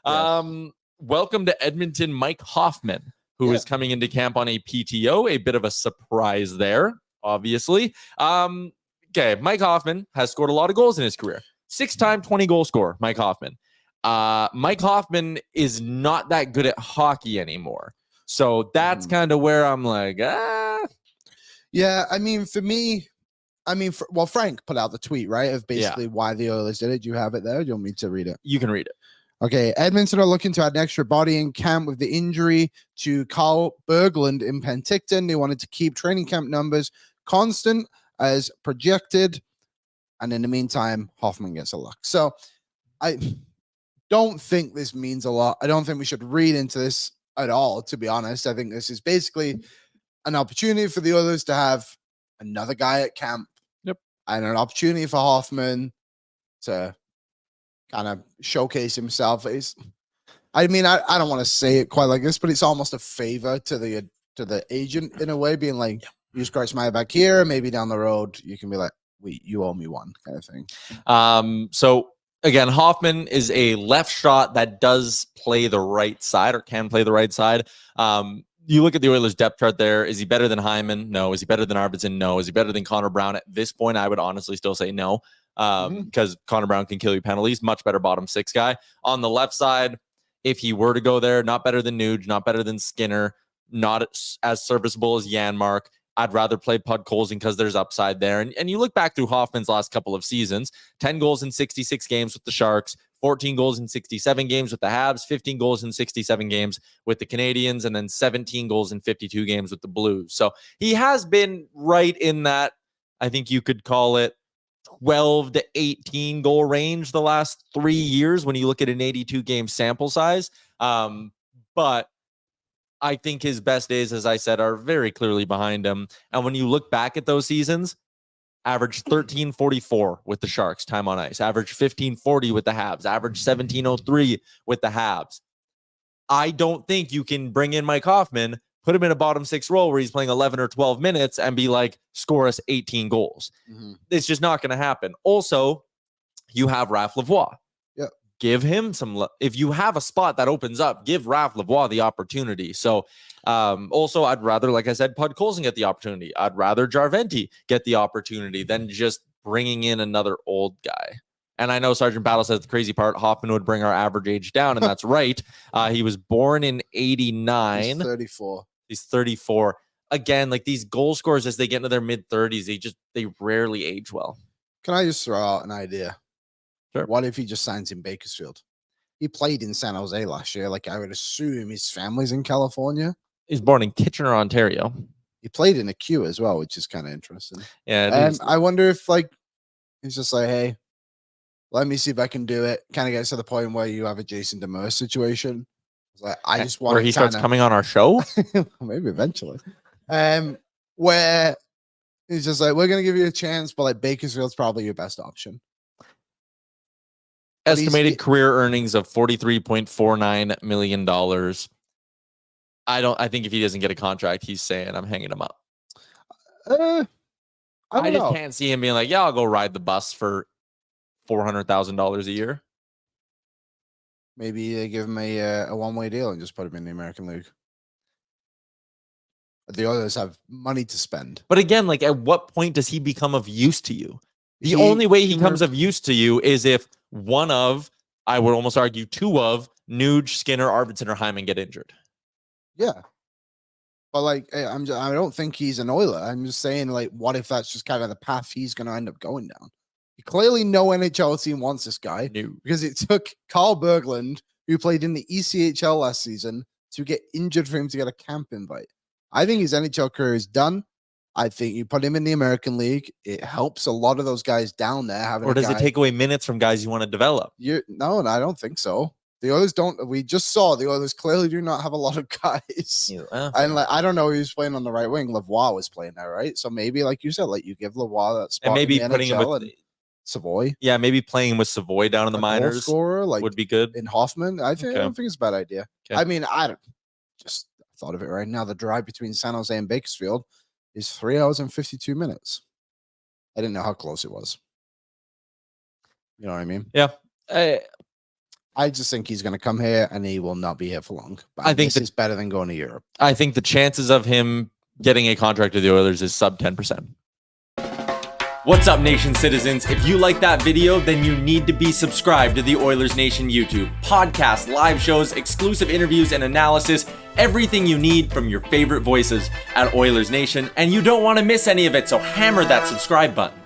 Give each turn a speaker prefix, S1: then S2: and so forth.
S1: Welcome to Edmonton, Mike Hoffman, who is coming into camp on a PTO. A bit of a surprise there, obviously. Okay, Mike Hoffman has scored a lot of goals in his career. 6-time 20-goal scorer, Mike Hoffman. Mike Hoffman is not that good at hockey anymore. So that's kind of where I'm like,
S2: Yeah, I mean, for me, Frank put out the tweet, right, of basically why the Oilers did it. Do you have it there? Do you want me to read it?
S1: You can read it.
S2: Okay, Edmonton are looking to add an extra body in camp with the injury to Carl Berglund in Penticton. They wanted to keep training camp numbers constant as projected. And in the meantime, Hoffman gets a look. So I don't think this means a lot. I don't think we should read into this at all, to be honest. I think this is basically an opportunity for the others to have another guy at camp.
S1: Yep.
S2: And an opportunity for Hoffman to kind of showcase himself. I don't want to say it quite like this, but it's almost a favor to the agent in a way, being like, you scratch my back here, maybe down the road you can be like, wait, you owe me one, kind of thing.
S1: So again, Hoffman is a left shot that does play the right side or can play the right side. You look at the Oilers depth chart there. Is he better than Hyman? No. Is he better than Arvidsson? No. Is he better than Connor Brown? At this point, I would honestly still say no, because Connor Brown can kill you penalties. Much better bottom six guy. On the left side, if he were to go there, not better than Nuge, not better than Skinner, not as serviceable as Janmark. I'd rather play Podkolzin because there's upside there. And you look back through Hoffman's last couple of seasons, 10 goals in 66 games with the Sharks, 14 goals in 67 games with the Habs, 15 goals in 67 games with the Canadians, and then 17 goals in 52 games with the Blues. So he has been right in that, I think you could call it 12 to 18 goal range the last 3 years when you look at an 82 game sample size. But I think his best days, as I said, are very clearly behind him. And when you look back at those seasons, average 1344 with the Sharks, time on ice, average 1540 with the Habs, average 1703 with the Habs. I don't think you can bring in Mike Hoffman, put him in a bottom six role where he's playing 11 or 12 minutes and be like, score us 18 goals. It's just not going to happen. Also, you have Raph Lavoie. Give him some, if you have a spot that opens up, give Raph Lavoie the opportunity. So also, I'd rather, like I said, Podkolzin get the opportunity. I'd rather Jarventi get the opportunity than just bringing in another old guy. And I know Sergeant Battle says the crazy part, Hoffman would bring our average age down, and that's right. He was born in 89.
S2: He's 34.
S1: He's 34. Again, like these goal scorers, as they get into their mid-30s, they rarely age well.
S2: Can I just throw out an idea?
S1: Sure.
S2: What if he just signs in Bakersfield? He played in San Jose last year. Like, I would assume his family's in California.
S1: He's born in Kitchener, Ontario.
S2: He played in a Q as well, which is kind of interesting.
S1: Yeah.
S2: And I wonder if, like, he's just like, hey, let me see if I can do it. Kind of gets to the point where you have a Jason Demers situation. It's like, I just want
S1: where he starts coming on our show?
S2: Maybe eventually. Where he's just like, we're going to give you a chance, but like Bakersfield's probably your best option.
S1: Estimated career earnings of $43.49 million. I think if he doesn't get a contract, he's saying I'm hanging him up. I just can't see him being like, yeah, I'll go ride the bus for $400,000 a year.
S2: Maybe they give him a one-way deal and just put him in the American League. The others have money to spend.
S1: But again, like, at what point does he become of use to you? The only way he comes of use to you is if one of, I would almost argue two of, Nuge, Skinner, Arvidsson, or Hyman get injured.
S2: Yeah. But like, I don't think he's an Oiler. I'm just saying, like, what if that's just kind of the path he's going to end up going down? Clearly no NHL team wants this guy because it took Carl Berglund, who played in the ECHL last season, to get injured for him to get a camp invite. I think his NHL career is done. I think you put him in the American League. It helps a lot of those guys down there.
S1: Or does it take away minutes from guys you want to develop?
S2: No, I don't think so. The others don't. We just saw the others clearly do not have a lot of guys. And like, I don't know who's playing on the right wing. Lavoie was playing there, right? So maybe, like you said, like you give Lavoie that spot,
S1: and maybe
S2: in the
S1: putting him with
S2: Savoy.
S1: Yeah, maybe playing with Savoy down in the minors
S2: scorer, like,
S1: would be good.
S2: In Hoffman, I don't think it's a bad idea. Okay. I mean, I thought of it right now. The drive between San Jose and Bakersfield is 3 hours and 52 minutes. I didn't know how close it was. You know what I mean?
S1: Yeah.
S2: I just think he's going to come here and he will not be here for long. But
S1: I think
S2: this is better than going to Europe.
S1: I think the chances of him getting a contract with the Oilers is sub 10%. What's up, Nation citizens? If you like that video, then you need to be subscribed to the Oilers Nation YouTube. Podcasts, live shows, exclusive interviews, and analysis. Everything you need from your favorite voices at Oilers Nation. And you don't want to miss any of it, so hammer that subscribe button.